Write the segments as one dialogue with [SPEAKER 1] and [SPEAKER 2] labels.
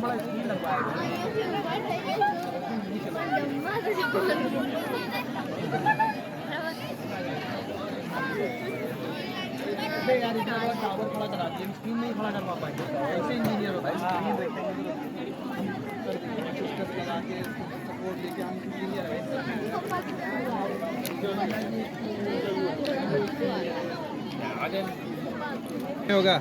[SPEAKER 1] बड़ा स्क्रीन लगवाया यार, इतना बड़ा टावर खड़ा करा दिया, स्क्रीन नहीं खड़ा करवा पाएंगे, ऐसे इंजीनियर होता है। स्क्रीन रेक्टेंगल लगा के सपोर्ट लेके हम इंजीनियर है होगा।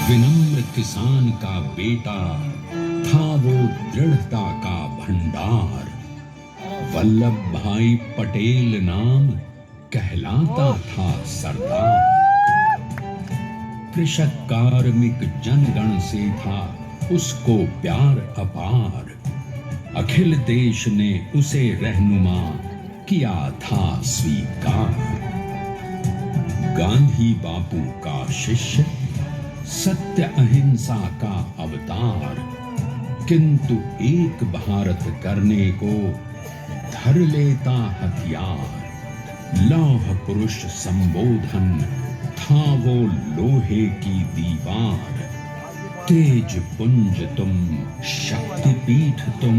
[SPEAKER 2] विनम्र किसान का बेटा था वो दृढ़ता का भंडार। वल्लभ भाई पटेल नाम कहलाता था सरदार। कृषक कार्मिक जनगण से था उसको प्यार अपार। अखिल देश ने उसे रहनुमा किया था स्वीकार। गांधी बापू का शिष्य, सत्य अहिंसा का अवतार, किंतु एक भारत करने को धर लेता हथियार। लौह पुरुष संबोधन था वो लोहे की दीवार। तेज पुंज तुम, शक्ति पीठ तुम,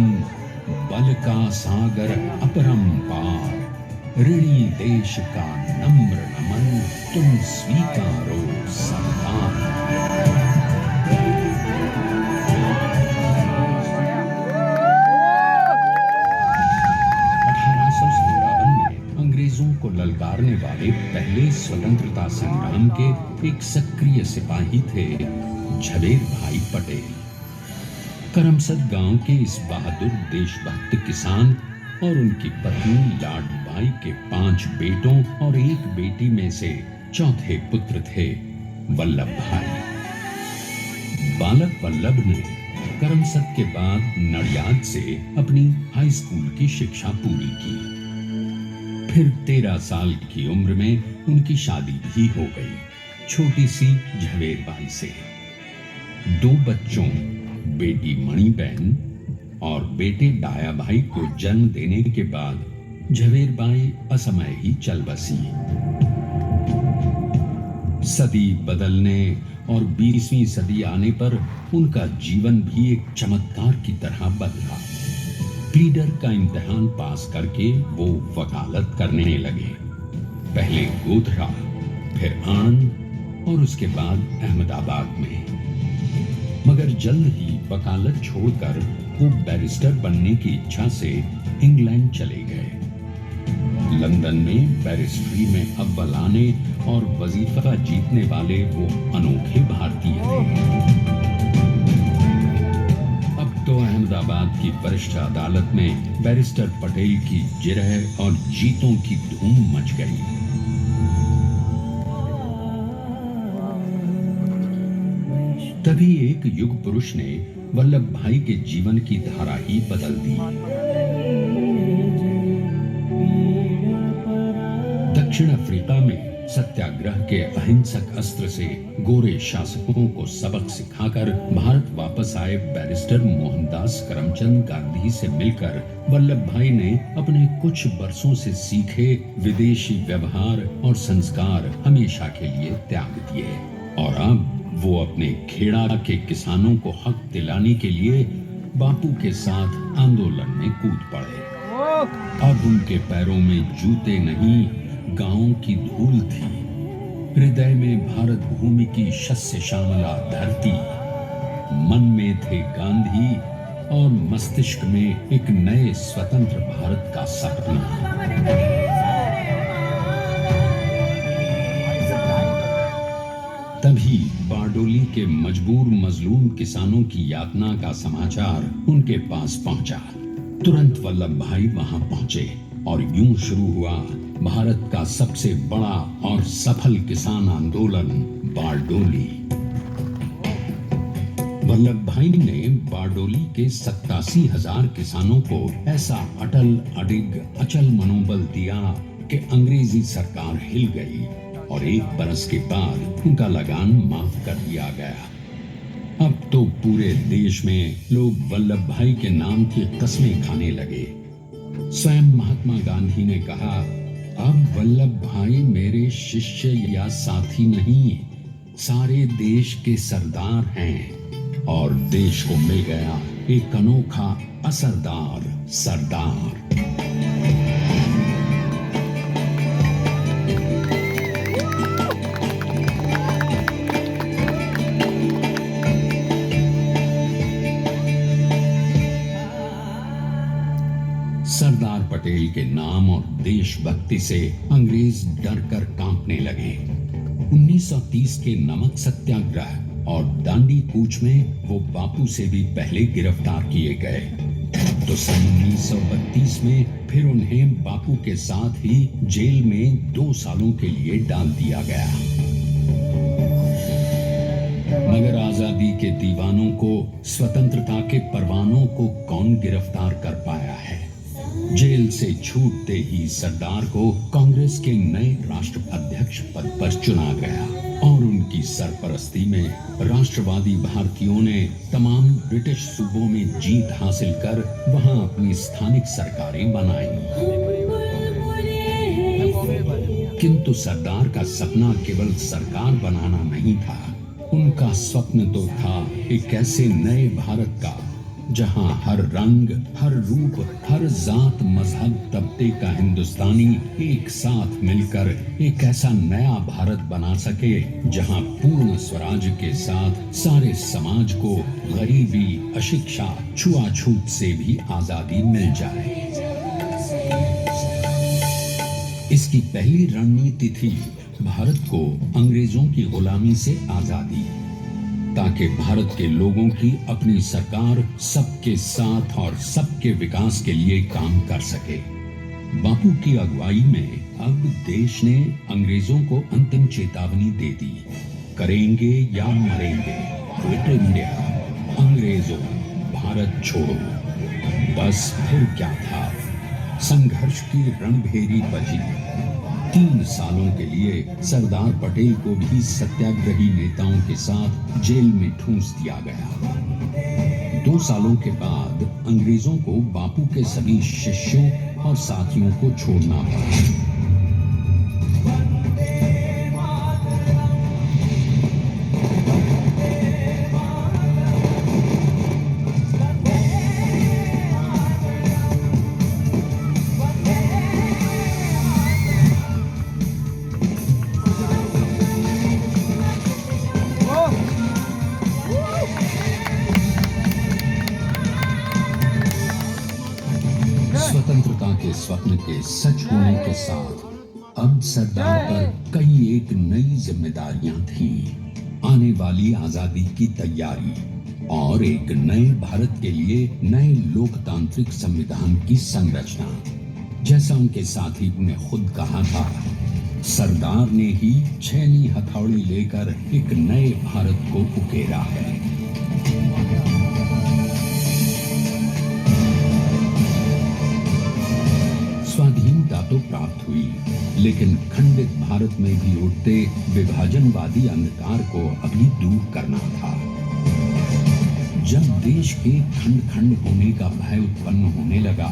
[SPEAKER 2] बल का सागर अपरंपार। ऋणी देश का नम्र नमन तुम स्वीकारो सरदार। 1857 में अंग्रेजों को ललकारने वाले पहले स्वतंत्रता संग्राम के एक सक्रिय सिपाही थे झवेर भाई पटेल। करमसद गांव के इस बहादुर देशभक्त किसान और उनकी पत्नी लाडबाई के 5 बेटों और 1 बेटी में से चौथे पुत्र थे वल्लभ भाई। बालक वल्लभ ने करमसद के बाद नडियाद से अपनी हाई स्कूल की शिक्षा पूरी की। फिर 13 साल की उम्र में उनकी शादी भी हो गई छोटी सी झवेरबाई से। 2 बच्चों, बेटी मणिबेन और बेटे डाया भाई को जन्म देने के बाद झवेरबाई असमय ही चल बसी। सदी बदलने और 20वीं सदी आने पर उनका जीवन भी एक चमत्कार की तरह बदला। प्लीडर का इम्तिहान पास करके वो वकालत करने लगे। पहले गोधरा, फिर आणंद और उसके बाद अहमदाबाद में। मगर जल्द ही वकालत छोड़कर वो बैरिस्टर बनने की इच्छा से इंग्लैंड चले गए। लंदन में बैरिस्ट्री में अव्वल आने और वजीफा जीतने वाले वो अनोखे भारतीय थे। अब तो अहमदाबाद की वरिष्ठ अदालत में बैरिस्टर पटेल की जिरह और जीतों की धूम मच गई। तभी एक युग पुरुष ने वल्लभ भाई के जीवन की धारा ही बदल दी। दक्षिण अफ्रीका में सत्याग्रह के अहिंसक अस्त्र से गोरे शासकों को सबक सिखाकर भारत वापस आए बैरिस्टर मोहनदास करमचंद गांधी से मिलकर वल्लभ भाई ने अपने कुछ बरसों से सीखे विदेशी व्यवहार और संस्कार हमेशा के लिए त्याग दिए और अब वो अपने खेड़ा के किसानों को हक दिलाने के लिए बापू के साथ आंदोलन में कूद पड़े। अब उनके पैरों में जूते नहीं, गांवों की धूल थी। हृदय में भारत भूमि की शस्य श्यामला धरती। मन में थे गांधी और मस्तिष्क में एक नए स्वतंत्र भारत का सपना। तभी बारडोली के मजबूर मजलूम किसानों की यातना का समाचार उनके पास पहुंचा। तुरंत वल्लभ भाई वहां पहुंचे और यूं शुरू हुआ भारत का सबसे बड़ा और सफल किसान आंदोलन बारडोली। वल्लभ भाई ने बारडोली के 87,000 किसानों को ऐसा अटल अडिग अचल मनोबल दिया कि अंग्रेजी सरकार हिल गई और एक बरस के बाद उनका लगान माफ कर दिया गया। अब तो पूरे देश में लोग वल्लभ भाई के नाम की कस्में खाने लगे। स्वयं महात्मा गांधी ने कहा, अब वल्लभ भाई मेरे शिष्य या साथी नहीं, सारे देश के सरदार हैं और देश को मिल गया एक अनोखा असरदार सरदार। सरदार पटेल के नाम और देशभक्ति से अंग्रेज डर कर कांपने लगे। 1930 के नमक सत्याग्रह और दांडी कूच में वो बापू से भी पहले गिरफ्तार किए गए। तो सन 1932 में फिर उन्हें बापू के साथ ही जेल में 2 सालों के लिए डाल दिया गया। मगर आजादी के दीवानों को, स्वतंत्रता के परवानों को कौन गिरफ्तार कर पाया है। जेल से छूटते ही सरदार को कांग्रेस के नए राष्ट्राध्यक्ष पद पर चुना गया और उनकी सरपरस्ती में राष्ट्रवादी भारतीयों ने तमाम ब्रिटिश सूबों में जीत हासिल कर वहां अपनी स्थानिक सरकारें बनाई। किंतु सरदार का सपना केवल सरकार बनाना नहीं था। उनका स्वप्न तो था एक ऐसे नए भारत का जहां हर रंग, हर रूप, हर जात मजहब तबके का हिंदुस्तानी एक साथ मिलकर एक ऐसा नया भारत बना सके जहां पूर्ण स्वराज के साथ सारे समाज को गरीबी, अशिक्षा, छुआछूत से भी आजादी मिल जाए। इसकी पहली रणनीति थी भारत को अंग्रेजों की गुलामी से आजादी, ताकि भारत के लोगों की अपनी सरकार सबके साथ और सबके विकास के लिए काम कर सके। बापू की अगुवाई में अब देश ने अंग्रेजों को अंतिम चेतावनी दे दी, करेंगे या मरेंगे, क्विट इंडिया, अंग्रेजों भारत छोड़ो। बस फिर क्या था, संघर्ष की रणभेरी बजी। 3 सालों के लिए सरदार पटेल को भी सत्याग्रही नेताओं के साथ जेल में ठूंस दिया गया। 2 सालों के बाद अंग्रेजों को बापू के सभी शिष्यों और साथियों को छोड़ना पड़ा। स्वप्न के सच होने के साथ अब सरदार पर कई एक नई जिम्मेदारियां थीं। आने वाली आजादी की तैयारी और एक नए भारत के लिए नए लोकतांत्रिक संविधान की संरचना। जैसा उनके साथी ने खुद कहा था, सरदार ने ही छेनी हथौड़ी लेकर एक नए भारत को उकेरा है। स्वाधीनता तो प्राप्त हुई, लेकिन खंडित भारत में भी उठते विभाजनवादी अंधकार को अभी दूर करना था। जब देश के खंड खंड होने का भय उत्पन्न होने लगा,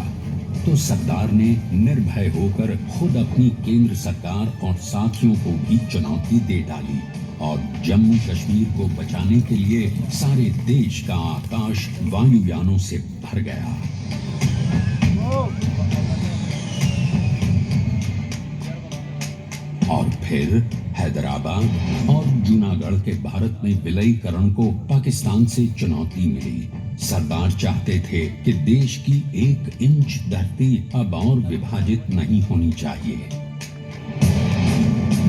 [SPEAKER 2] तो सरदार ने निर्भय होकर खुद अपनी केंद्र सरकार और साथियों को भी चुनौती दे डाली और जम्मू कश्मीर को बचाने के लिए सारे देश का आकाश वायुयानों से भर गया। और फिर हैदराबाद और जूनागढ़ के भारत में विलयीकरण को पाकिस्तान से चुनौती मिली। सरदार चाहते थे कि देश की 1 इंच धरती अब और विभाजित नहीं होनी चाहिए।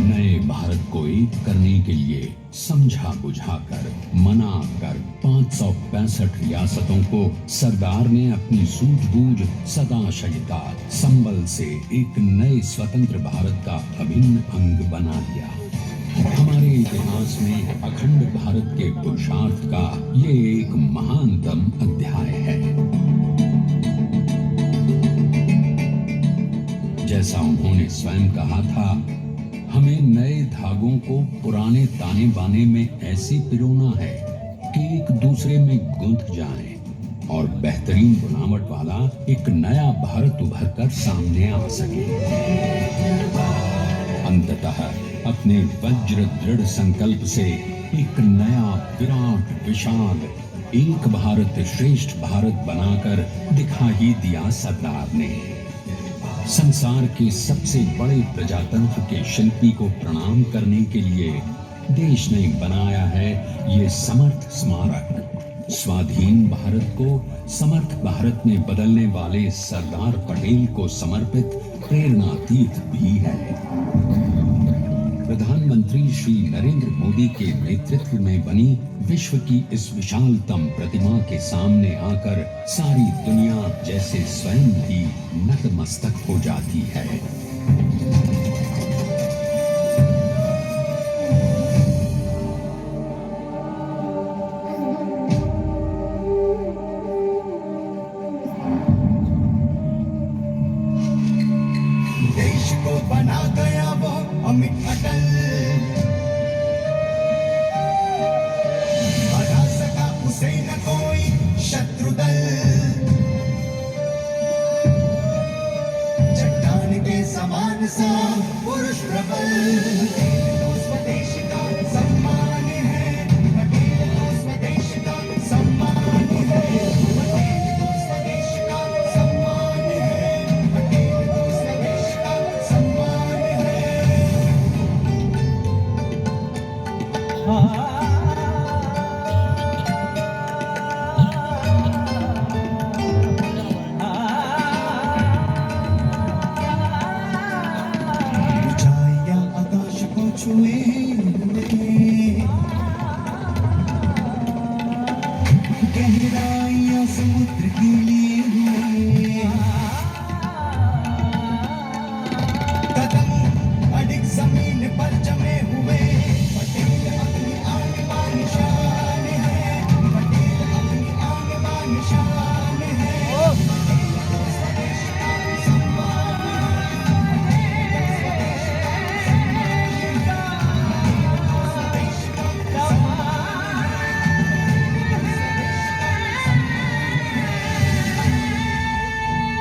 [SPEAKER 2] नए भारत को एक करने के लिए समझा बुझाकर मनाकर 565 रियासतों को सरदार ने अपनी सूझबूझ सदाशयता संबल से एक नए स्वतंत्र भारत का अभिन्न अंग बना दिया। हमारे इतिहास में अखंड भारत के पुरुषार्थ का ये एक महानतम अध्याय है। जैसा उन्होंने स्वयं कहा था, हमें नए धागों को पुराने ताने बाने में ऐसे पिरोना है कि एक दूसरे में गुंथ जाए और बेहतरीन बनावट वाला एक नया भारत उभर कर सामने आ सके। अंततः अपने वज्र दृढ़ संकल्प से एक नया विराट विशाल एक भारत श्रेष्ठ भारत बनाकर दिखा ही दिया सरदार ने। संसार के सबसे बड़े प्रजातंत्र के शिल्पी को प्रणाम करने के लिए देश ने बनाया है ये समर्थ स्मारक। स्वाधीन भारत को समर्थ भारत में बदलने वाले सरदार पटेल को समर्पित प्रेरणा तीर्थ भी है। प्रधानमंत्री श्री नरेंद्र मोदी के नेतृत्व में बनी विश्व की इस विशालतम प्रतिमा के सामने आकर सारी दुनिया जैसे स्वयं ही नतमस्तक हो जाती है।
[SPEAKER 3] देश को बना गया वो अमित अटल, हरा सका उसे न कोई शत्रु दल। चट्टान के समान सा पुरुष प्रबल, स्वदेश का सम्मान है, पटेल तो स्वदेश का सम्मान है, पटेल तो स्वदेश का सम्मान है, पटेल तो स्वदेश का सम्मान है। ऊंचाइयां आकाश को छुए हुए, गहराइयां समुद्र के लिए हुए, कदम अडिग जमीन पर जमे हुए। पटेल अपनी आने वाली शान है, पटेल अपनी आने वाली शान है, पटेल तो स्वदेश का सम्मान है, पटेल तो स्वदेश का सम्मान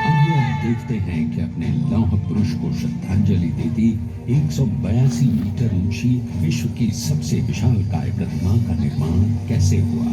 [SPEAKER 2] आइए अब देखते हैं कि अपने लौह पुरुष को श्रद्धांजलि देती 182 मीटर ऊंची विश्व की सबसे विशालकाय प्रतिमा का निर्माण कैसे हुआ।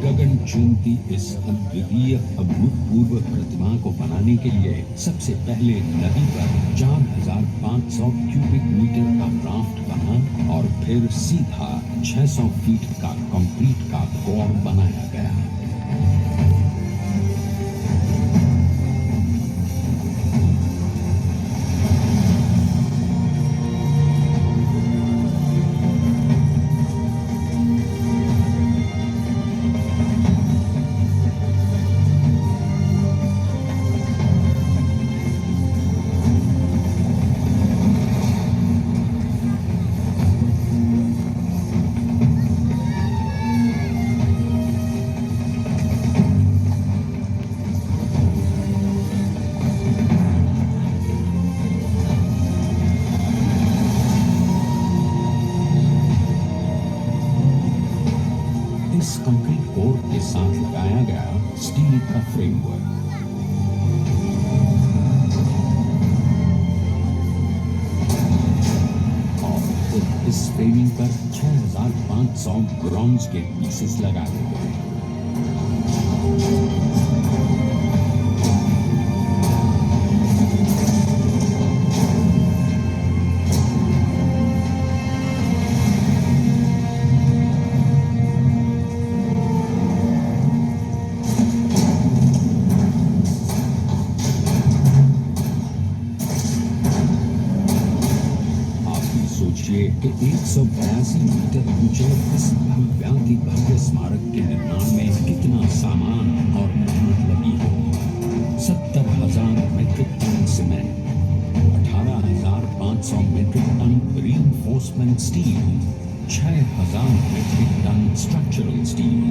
[SPEAKER 2] गगन चूमती की इस अद्वितीय अभूतपूर्व प्रतिमा को बनाने के लिए सबसे पहले नदी पर 4,500 क्यूबिक मीटर का राफ्ट बना और फिर सीधा 600 फीट का कंक्रीट का कोर बनाया गया। इस कंक्रीट कोर के साथ लगाया गया स्टील का फ्रेमवर्क। और फिर इस फ्रेमिंग पर 6,500 ब्रॉन्ज के पीसेस लगाए गए। कि 182 मीटर ऊंचे इस भव्याति भव्य स्मारक के निर्माण में कितना सामान और मेहनत लगी होगी। 70,000 metric ton cement, 18,500 metric ton reinforcement steel, 6,000 metric ton structural steel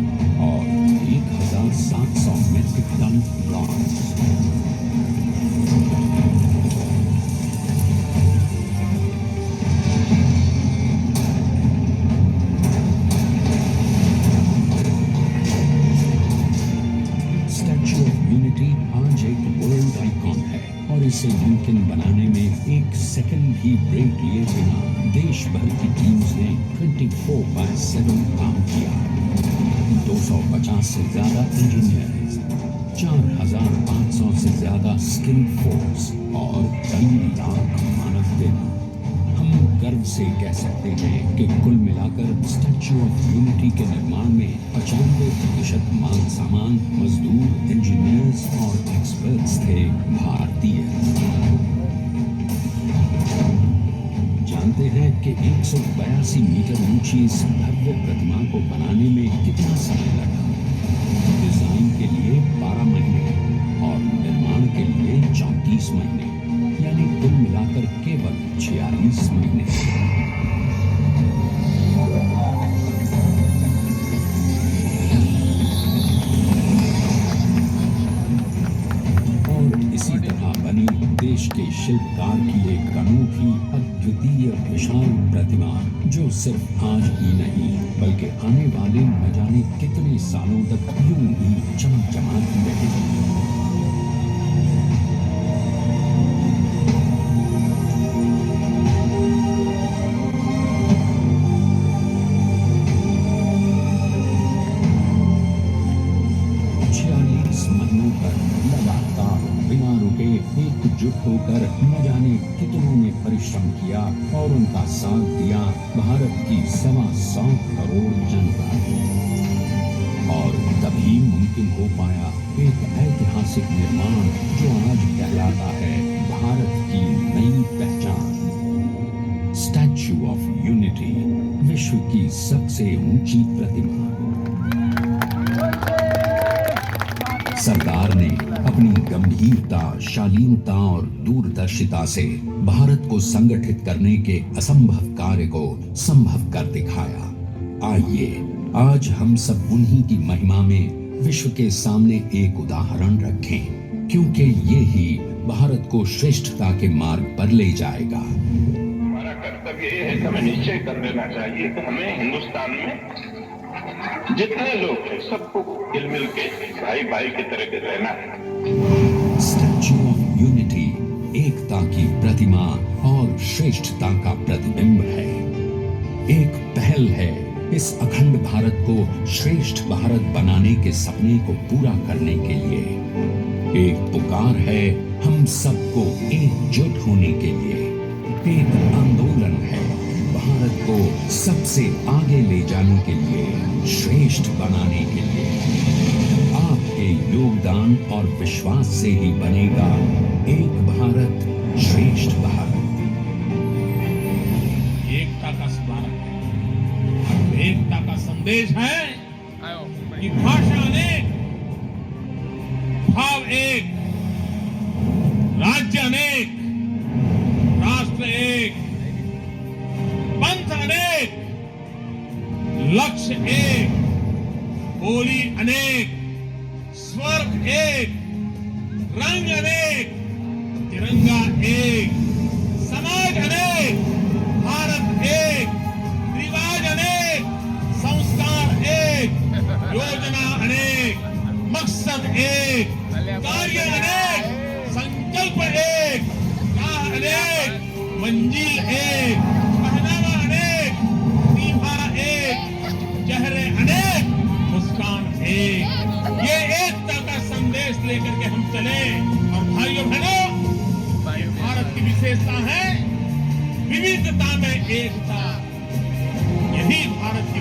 [SPEAKER 2] और 1,700 मीट्रिक टन ब्रॉन्ज। आज एक वर्ल्ड आइकॉन है और इसे मुमकिन बनाने में एक सेकंड भी ब्रेक लिए बिना देश भर की टीम्स ने 24/7 काम किया। 250 से ज्यादा इंजीनियर्स, 4,500 से ज्यादा स्किल्ड फोर्स और कई लाख मानव दिन। हम गर्व से कह सकते हैं कि कुल मिलाकर स्टैच्यू ऑफ यूनिटी के निर्माण में 95% माल सामान, मजदूर, इंजीनियर्स और एक्सपर्ट्स थे भारतीय। जानते हैं कि 182 मीटर ऊंची इस भव्य प्रतिमा को बनाने में कितना समय लगा? डिजाइन के लिए 12 महीने और निर्माण के लिए 34 महीने, यानी कुल मिलाकर केवल 46 महीने। और इसी तरह बनी देश के शिल्पकार की एक अनूठी अद्वितीय विशाल प्रतिमा, जो सिर्फ आज ही नहीं बल्कि आने वाले न जाने कितने सालों तक यूं ही चमचमाती रहेगी। लगातार बिना रुके एकजुट होकर न जाने कितनों ने परिश्रम किया और उनका साथ दिया भारत की 125 करोड़ जनता। और तभी मुमकिन हो पाया एक ऐतिहासिक निर्माण जो आज कहलाता है भारत की नई पहचान। स्टैच्यू ऑफ यूनिटी, विश्व की सबसे ऊंची प्रतिमा। सरकार ने अपनी गंभीरता, शालीनता और दूरदर्शिता से भारत को संगठित करने के असंभव कार्य को संभव कर दिखाया। आइए आज हम सब उन्हीं की महिमा में विश्व के सामने एक उदाहरण रखें, क्योंकि ये ही भारत को श्रेष्ठता के मार्ग पर ले जाएगा।
[SPEAKER 4] हमारा कर्तव्य ये है कि हमें निश्चय कर लेना चाहिए कि हमें हिंदुस्तान में जितने लोग हैं सबको मिल मिल के भाई भाई की तरह के रहना है।
[SPEAKER 2] स्टैच्यू ऑफ यूनिटी एकता की प्रतिमा और श्रेष्ठता का प्रतिबिंब है। एक पहल है इस अखंड भारत भारत को श्रेष्ठ भारत बनाने के सपने को पूरा करने के लिए एक पुकार है हम सबको एकजुट होने के लिए। एक आंदोलन है भारत को सबसे आगे ले जाने के लिए, श्रेष्ठ बनाने के लिए। आपके योगदान और विश्वास से ही बनेगा एक भारत श्रेष्ठ भारत।
[SPEAKER 5] एकता का स्मारक है, एकता का संदेश है कि भाषा अनेक, भाव एक, राज्य अनेक, राष्ट्र एक, पंथ अनेक, लक्ष्य एक, बोली अनेक, स्वर एक, रंग अनेक, तिरंगा एक, समाज अनेक, भारत एक, रिवाज अनेक, संस्कार एक, योजना अनेक, मकसद एक, कार्य अनेक, संकल्प एक, राह अनेक, मंजिल एक, पहनावा अनेक, सीमा एक, चेहरे अनेक, मुस्कान एक। ये एकता का संदेश लेकर के हम चले। और भाइयों बहनों, भारत की विशेषता है विविधता में एकता। यही भारत की